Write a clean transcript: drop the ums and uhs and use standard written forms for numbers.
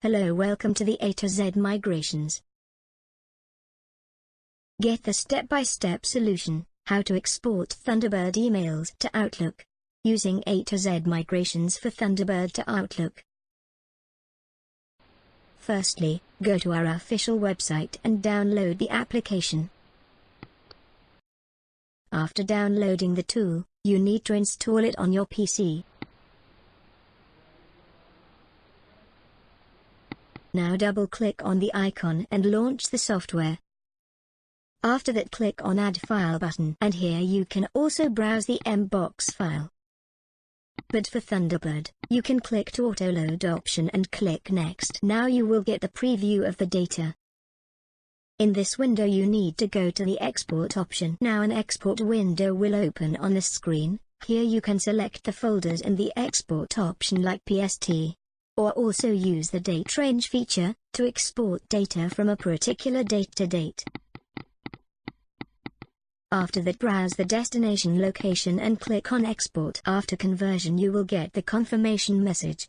Hello, welcome to the A to Z Migrations. Get the step-by-step solution, how to export Thunderbird emails to Outlook, using A to Z Migrations for Thunderbird to Outlook. Firstly, go to our official website and download the application. After downloading the tool, you need to install it on your PC. Now double-click on the icon and launch the software. After that, click on Add File button, and here you can also browse the Mbox file. But for Thunderbird, you can click to auto-load option and click Next. Now you will get the preview of the data. In this window you need to go to the Export option. Now an export window will open on the screen. Here you can select the folders in the export option like PST. Or also use the date range feature, to export data from a particular date to date. After that, browse the destination location and click on Export. After conversion you will get the confirmation message.